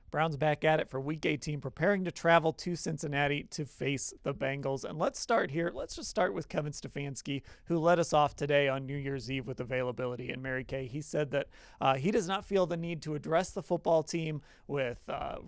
Browns back at it for Week 18, preparing to travel to Cincinnati to face the Bengals. And let's start here. Let's just start with Kevin Stefanski, who led us off today on New Year's Eve with availability. And Mary Kay, he said that he does not feel the need to address the football team with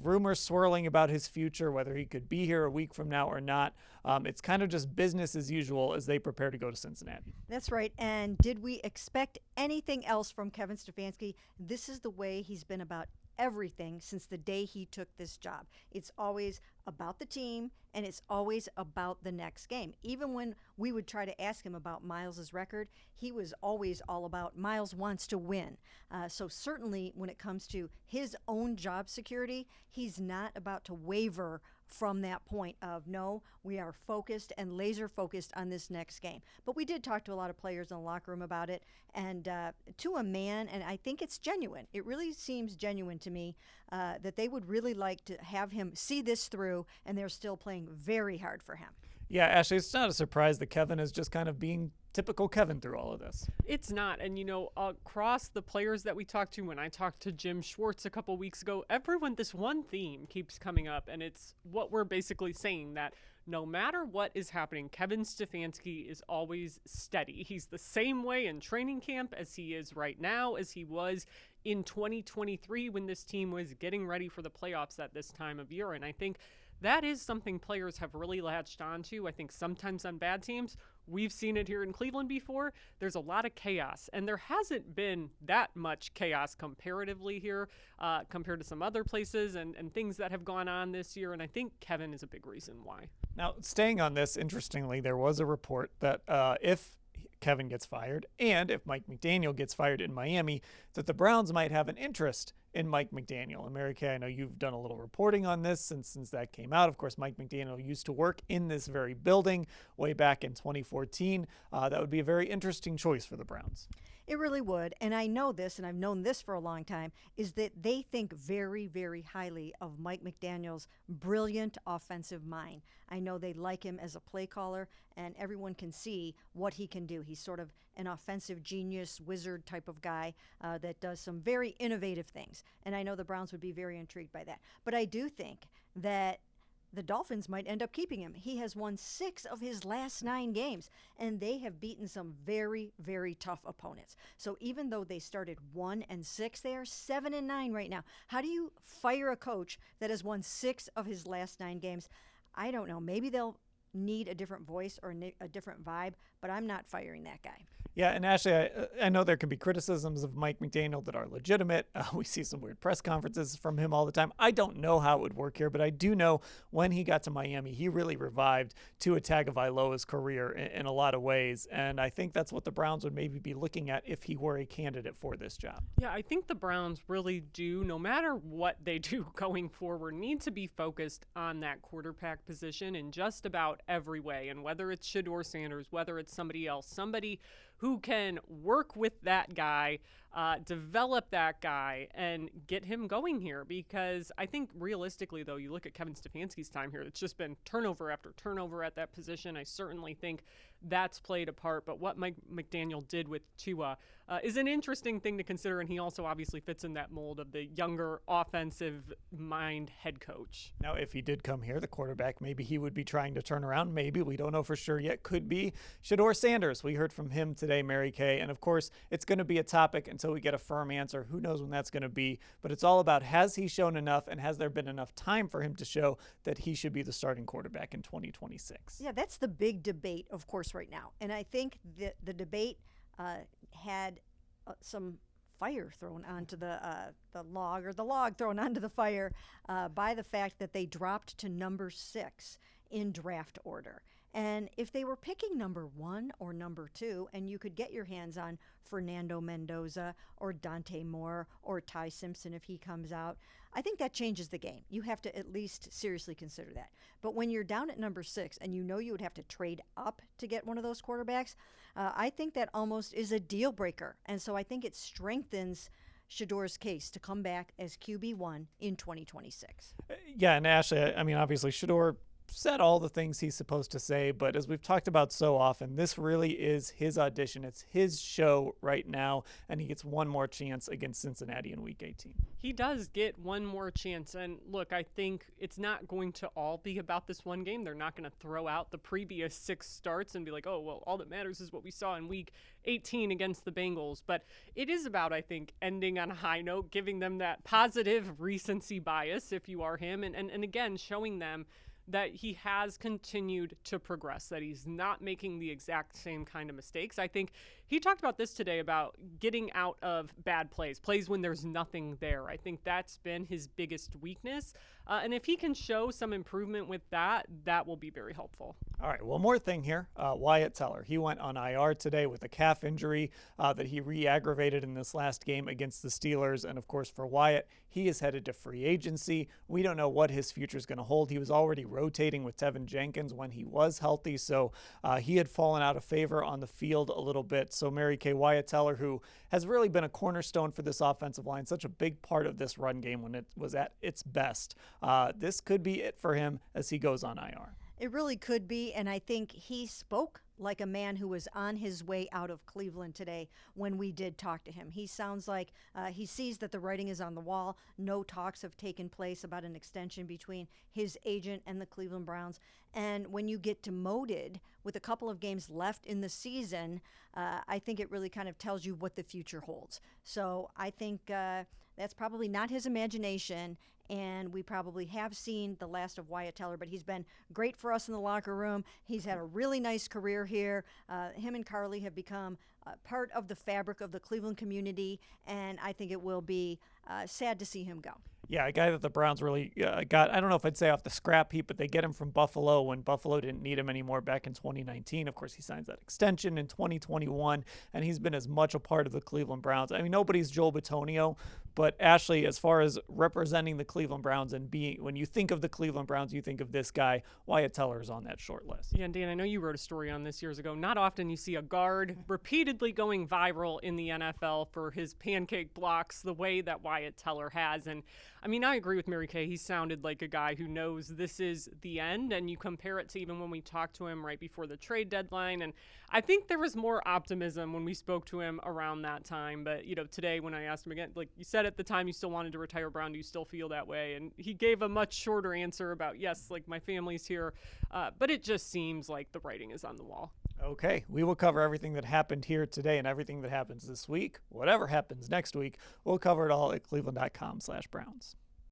rumors swirling about his future, whether he could be here a week from now or not. It's kind of just business as usual as they prepare to go to Cincinnati. That's right. And did we expect anything else from Kevin Stefanski? This is the way he's been about everything since the day he took this job. It's always about the team, and it's always about the next game. Even when we would try to ask him about Miles's record, he was always all about Miles wants to win. So certainly when it comes to his own job security, he's not about to waver from that point of, no, we are focused and laser focused on this next game. But we did talk to a lot of players in the locker room about it, and to a man, and I think it's genuine. It really seems genuine to me that they would really like to have him see this through, and they're still playing very hard for him. Yeah, Ashley, it's not a surprise that Kevin is just kind of being typical Kevin through all of this. It's not. And, across the players that we talked to, when I talked to Jim Schwartz a couple weeks ago, everyone, this one theme keeps coming up. And it's what we're basically saying, that no matter what is happening, Kevin Stefanski is always steady. He's the same way in training camp as he is right now, as he was in 2023 when this team was getting ready for the playoffs at this time of year. And I think that is something players have really latched onto. I think sometimes on bad teams, we've seen it here in Cleveland before, there's a lot of chaos. And there hasn't been that much chaos comparatively here compared to some other places and things that have gone on this year. And I think Kevin is a big reason why. Now, staying on this, interestingly, there was a report that if Kevin gets fired and if Mike McDaniel gets fired in Miami, that the Browns might have an interest in Mike McDaniel. And Mary Kay, I know you've done a little reporting on this since that came out. Of course, Mike McDaniel used to work in this very building way back in 2014. That would be a very interesting choice for the Browns. It really would. And I know this, and I've known this for a long time, is that they think very, very highly of Mike McDaniel's brilliant offensive mind. I know they like him as a play caller, and everyone can see what he can do. He's sort of an offensive genius, wizard type of guy that does some very innovative things. And I know the Browns would be very intrigued by that. But I do think that the Dolphins might end up keeping him. He has won 6 of his last 9 games, and they have beaten some very, very tough opponents. So even though they started 1-6, they are 7-9 right now. How do you fire a coach that has won 6 of his last 9 games? I don't know. Maybe they'll need a different voice or a different vibe, but I'm not firing that guy. Yeah, and Ashley, I know there can be criticisms of Mike McDaniel that are legitimate. We see some weird press conferences from him all the time. I don't know how it would work here, but I do know when he got to Miami, he really revived Tua Tagovailoa's career in a lot of ways, and I think that's what the Browns would maybe be looking at if he were a candidate for this job. Yeah, I think the Browns really do, no matter what they do going forward, need to be focused on that quarterback position in just about every way, and whether it's Shedeur Sanders, whether it's somebody else, somebody who can work with that guy, develop that guy, and get him going here. Because I think realistically, though, you look at Kevin Stefanski's time here, it's just been turnover after turnover at that position. I certainly think that's played a part. But what Mike McDaniel did with Tua is an interesting thing to consider, and he also obviously fits in that mold of the younger offensive mind head coach. Now, if he did come here, the quarterback, maybe he would be trying to turn around. Maybe. We don't know for sure yet. Could be Shedeur Sanders. We heard from him today, Mary Kay. And, of course, it's going to be a topic until we get a firm answer. Who knows when that's going to be. But it's all about, has he shown enough, and has there been enough time for him to show that he should be the starting quarterback in 2026? Yeah, that's the big debate, of course, right now. And I think the debate had some fire thrown onto the log, or the log thrown onto the fire by the fact that they dropped to number 6 in draft order. And if they were picking number 1 or number 2, and you could get your hands on Fernando Mendoza or Dante Moore or Ty Simpson if he comes out, I think that changes the game. You have to at least seriously consider that. But when you're down at number 6 and you know you would have to trade up to get one of those quarterbacks, I think that almost is a deal breaker. And so I think it strengthens Shedeur's case to come back as QB1 in 2026. Yeah, and Ashley, I mean, obviously Shedeur said all the things he's supposed to say, but as we've talked about so often, this really is his audition. It's his show right now, and he gets one more chance against Cincinnati in Week 18. He does get one more chance. And look, I think it's not going to all be about this one game. They're not going to throw out the previous 6 starts and be like, oh, well, all that matters is what we saw in Week 18 against the Bengals. But it is about, I think, ending on a high note, giving them that positive recency bias if you are him. And again, showing them that he has continued to progress, that he's not making the exact same kind of mistakes. I think he talked about this today, about getting out of bad plays when there's nothing there. I think that's been his biggest weakness. And if he can show some improvement with that, that will be very helpful. All right, one more thing here. Wyatt Teller, he went on IR today with a calf injury that he re-aggravated in this last game against the Steelers. And of course, for Wyatt, he is headed to free agency. We don't know what his future is going to hold. He was already rotating with Tevin Jenkins when he was healthy, so he had fallen out of favor on the field a little bit. So Mary Kay, Wyatt Teller, who has really been a cornerstone for this offensive line, such a big part of this run game when it was at its best. This could be it for him as he goes on IR. It really could be, and I think he spoke like a man who was on his way out of Cleveland today when we did talk to him. He sounds like he sees that the writing is on the wall. No talks have taken place about an extension between his agent and the Cleveland Browns. And when you get demoted with a couple of games left in the season, I think it really kind of tells you what the future holds. So I think that's probably not his imagination, and we probably have seen the last of Wyatt Teller, but he's been great for us in the locker room. He's had a really nice career here. Him and Carly have become part of the fabric of the Cleveland community, and I think it will be sad to see him go. Yeah, a guy that the Browns really got, I don't know if I'd say off the scrap heap, but they get him from Buffalo when Buffalo didn't need him anymore back in 2019. Of course, he signs that extension in 2021, and he's been as much a part of the Cleveland Browns. I mean, nobody's Joel Bitonio, but Ashley, as far as representing the Cleveland Browns and being, when you think of the Cleveland Browns, you think of this guy. Wyatt Teller is on that short list. Yeah, and Dan, I know you wrote a story on this years ago. Not often you see a guard repeatedly going viral in the NFL for his pancake blocks the way that Wyatt Teller has. And I mean, I agree with Mary Kay. He sounded like a guy who knows this is the end, and you compare it to even when we talked to him right before the trade deadline. And I think there was more optimism when we spoke to him around that time. But, you know, today when I asked him again, like you said at the time you still wanted to retire, Brown, do you still feel that way? And he gave a much shorter answer about, yes, like my family's here. But it just seems like the writing is on the wall. Okay, we will cover everything that happened here today and everything that happens this week. Whatever happens next week, we'll cover it all at cleveland.com/Browns.